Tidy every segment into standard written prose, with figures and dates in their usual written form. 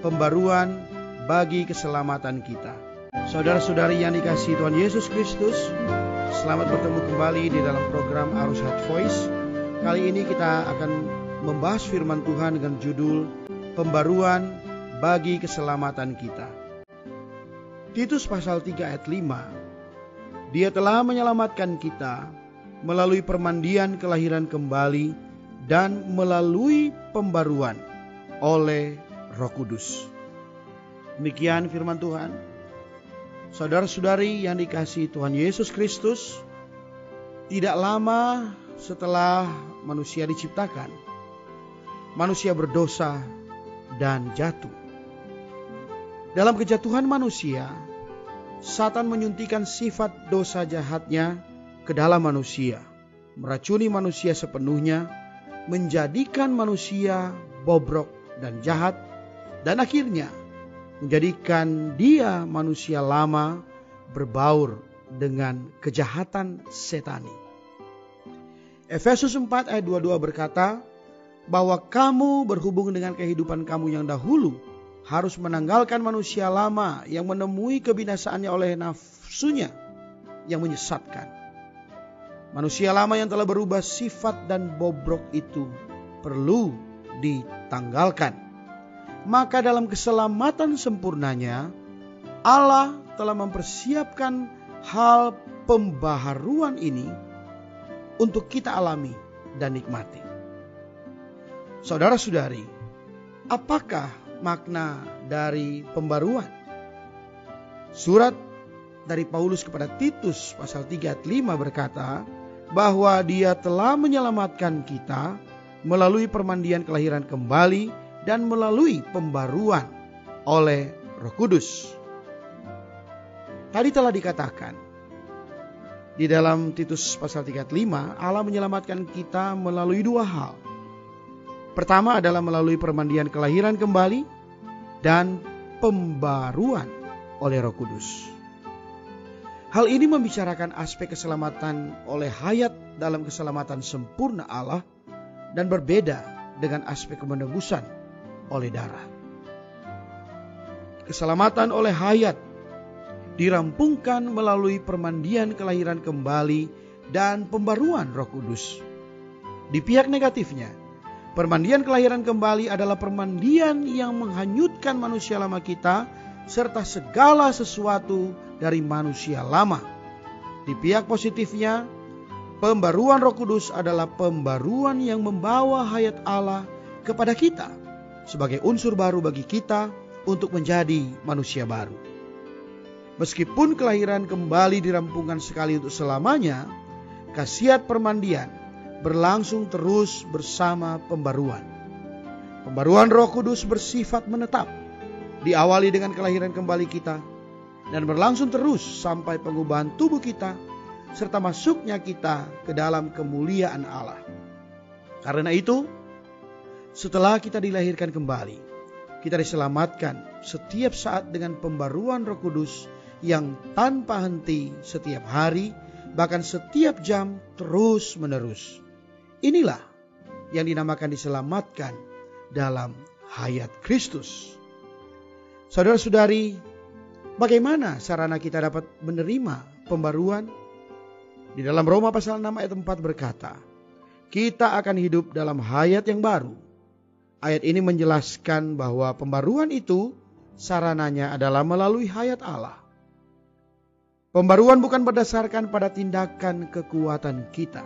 pembaruan bagi keselamatan kita. Saudara-saudari yang dikasihi Tuhan Yesus Kristus, selamat bertemu kembali di dalam program Arus Heart Voice. Kali ini kita akan membahas firman Tuhan dengan judul Pembaruan bagi keselamatan kita. Titus pasal 3 ayat 5. Dia telah menyelamatkan kita melalui permandian kelahiran kembali dan melalui pembaruan oleh Roh Kudus. Demikian firman Tuhan. Saudara-saudari yang dikasihi Tuhan Yesus Kristus, tidak lama setelah manusia diciptakan, manusia berdosa dan jatuh. Dalam kejatuhan manusia, Satan menyuntikkan sifat dosa jahatnya ke dalam manusia, meracuni manusia sepenuhnya, menjadikan manusia bobrok dan jahat, dan akhirnya menjadikan dia manusia lama berbaur dengan kejahatan setani. Efesus 4 ayat 22 berkata bahwa kamu berhubung dengan kehidupan kamu yang dahulu harus menanggalkan manusia lama yang menemui kebinasaannya oleh nafsunya yang menyesatkan. Manusia lama yang telah berubah sifat dan bobrok itu perlu ditanggalkan. Maka dalam keselamatan sempurnanya, Allah telah mempersiapkan hal pembaharuan ini untuk kita alami dan nikmati. Saudara-saudari, apakah makna dari pembaruan? Surat dari Paulus kepada Titus pasal 3 ayat 5 berkata bahwa dia telah menyelamatkan kita melalui permandian kelahiran kembali dan melalui pembaruan oleh Roh Kudus. Tadi telah dikatakan di dalam Titus pasal 3 ayat 5, Allah menyelamatkan kita melalui dua hal. Pertama adalah melalui permandian kelahiran kembali dan pembaruan oleh Roh Kudus. Hal ini membicarakan aspek keselamatan oleh hayat dalam keselamatan sempurna Allah dan berbeda dengan aspek penebusan oleh darah. Keselamatan oleh hayat dirampungkan melalui permandian kelahiran kembali dan pembaruan Roh Kudus. Di pihak negatifnya, permandian kelahiran kembali adalah permandian yang menghanyutkan manusia lama kita serta segala sesuatu dari manusia lama. Di pihak positifnya, pembaruan Roh Kudus adalah pembaruan yang membawa hayat Allah kepada kita sebagai unsur baru bagi kita untuk menjadi manusia baru. Meskipun kelahiran kembali dirampungkan sekali untuk selamanya, khasiat permandian berlangsung terus bersama pembaruan. Pembaruan Roh Kudus bersifat menetap, diawali dengan kelahiran kembali kita dan berlangsung terus sampai pengubahan tubuh kita serta masuknya kita ke dalam kemuliaan Allah. Karena itu, setelah kita dilahirkan kembali, kita diselamatkan setiap saat dengan pembaruan Roh Kudus yang tanpa henti setiap hari, bahkan setiap jam terus menerus. Inilah yang dinamakan diselamatkan dalam hayat Kristus. Saudara-saudari, bagaimana sarana kita dapat menerima pembaruan? Di dalam Roma pasal 6 ayat 4 berkata, kita akan hidup dalam hayat yang baru. Ayat ini menjelaskan bahwa pembaruan itu sarananya adalah melalui hayat Allah. Pembaruan bukan berdasarkan pada tindakan kekuatan kita.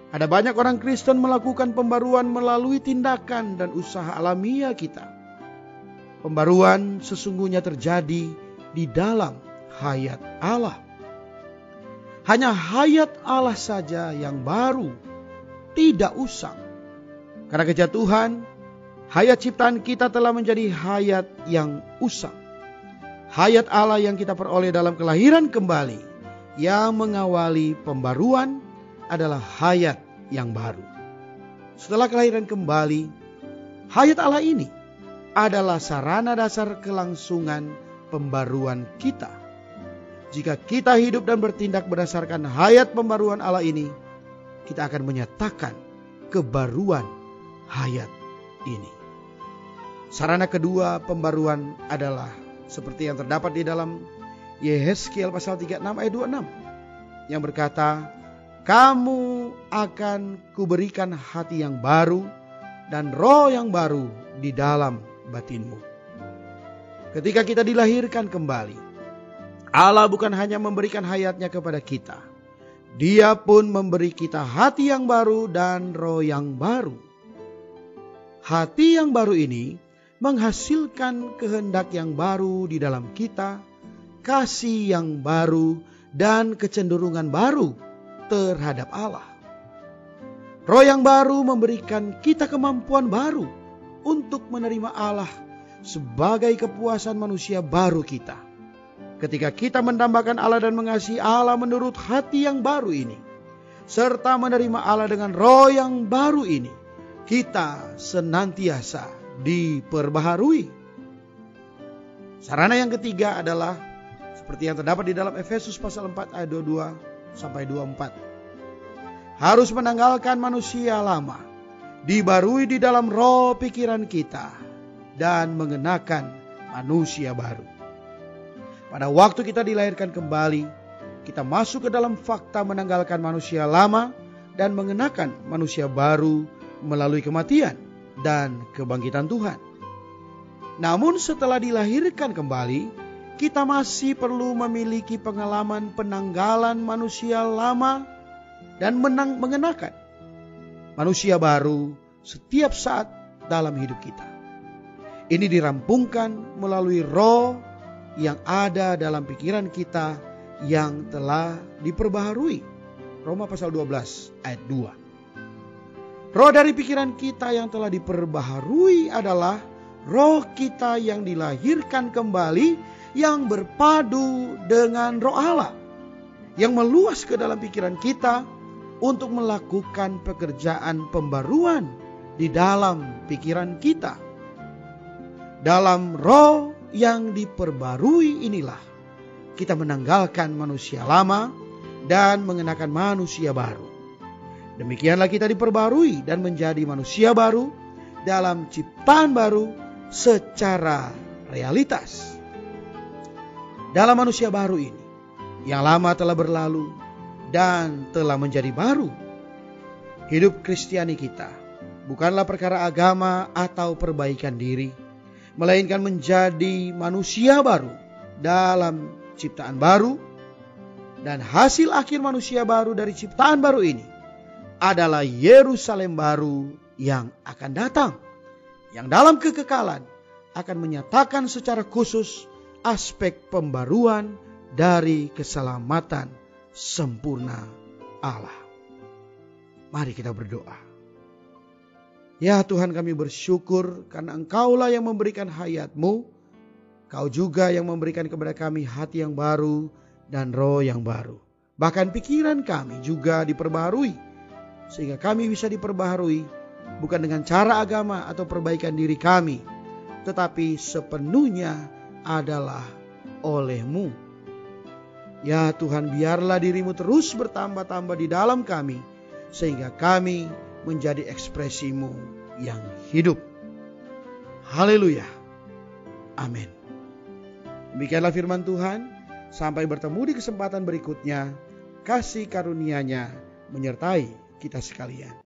Ada banyak orang Kristen melakukan pembaruan melalui tindakan dan usaha alamiah kita. Pembaruan sesungguhnya terjadi di dalam hayat Allah. Hanya hayat Allah saja yang baru, tidak usang. Karena kejatuhan, hayat ciptaan kita telah menjadi hayat yang usang. Hayat Allah yang kita peroleh dalam kelahiran kembali yang mengawali pembaruan adalah hayat yang baru. Setelah kelahiran kembali, hayat Allah ini adalah sarana dasar kelangsungan pembaruan kita. Jika kita hidup dan bertindak berdasarkan hayat pembaruan Allah ini, kita akan menyatakan kebaruan hayat ini. Sarana kedua pembaruan adalah seperti yang terdapat di dalam Yehezkiel pasal 36 ayat 26 yang berkata, kamu akan kuberikan hati yang baru dan roh yang baru di dalam batinmu. Ketika kita dilahirkan kembali, Allah bukan hanya memberikan hayatnya kepada kita, Dia pun memberi kita hati yang baru dan roh yang baru. Hati yang baru ini menghasilkan kehendak yang baru di dalam kita, kasih yang baru, dan kecenderungan baru terhadap Allah. Roh yang baru memberikan kita kemampuan baru untuk menerima Allah sebagai kepuasan manusia baru kita. Ketika kita mendambakan Allah dan mengasihi Allah menurut hati yang baru ini, serta menerima Allah dengan roh yang baru ini, kita senantiasa diperbaharui. Sarana yang ketiga adalah seperti yang terdapat di dalam Efesus pasal 4 ayat 22 sampai 24. Harus menanggalkan manusia lama, dibarui di dalam roh pikiran kita, dan mengenakan manusia baru. Pada waktu kita dilahirkan kembali, kita masuk ke dalam fakta menanggalkan manusia lama dan mengenakan manusia baru melalui kematian dan kebangkitan Tuhan. Namun setelah dilahirkan kembali, kita masih perlu memiliki pengalaman penanggalan manusia lama dan mengenakan manusia baru setiap saat dalam hidup kita. Ini dirampungkan melalui roh yang ada dalam pikiran kita yang telah diperbaharui. Roma pasal 12 ayat 2. Roh dari pikiran kita yang telah diperbaharui adalah roh kita yang dilahirkan kembali, yang berpadu dengan roh Allah, yang meluas ke dalam pikiran kita untuk melakukan pekerjaan pembaruan di dalam pikiran kita. Dalam roh yang diperbarui inilah kita menanggalkan manusia lama dan mengenakan manusia baru. Demikianlah kita diperbarui dan menjadi manusia baru dalam ciptaan baru secara realitas. Dalam manusia baru ini, yang lama telah berlalu dan telah menjadi baru. Hidup Kristiani kita bukanlah perkara agama atau perbaikan diri, melainkan menjadi manusia baru dalam ciptaan baru. Dan hasil akhir manusia baru dari ciptaan baru ini adalah Yerusalem baru yang akan datang, yang dalam kekekalan akan menyatakan secara khusus aspek pembaruan dari keselamatan sempurna Allah. Mari kita berdoa. Ya Tuhan, kami bersyukur karena Engkaulah yang memberikan hayat-Mu. Kau juga yang memberikan kepada kami hati yang baru dan roh yang baru. Bahkan pikiran kami juga diperbaharui, sehingga kami bisa diperbaharui bukan dengan cara agama atau perbaikan diri kami, tetapi sepenuhnya adalah oleh-Mu. Ya Tuhan, biarlah diri-Mu terus bertambah-tambah di dalam kami, sehingga kami menjadi ekspresi-Mu yang hidup. Haleluya. Amin. Demikianlah firman Tuhan. Sampai bertemu di kesempatan berikutnya. Kasih karunia-Nya menyertai kita sekalian.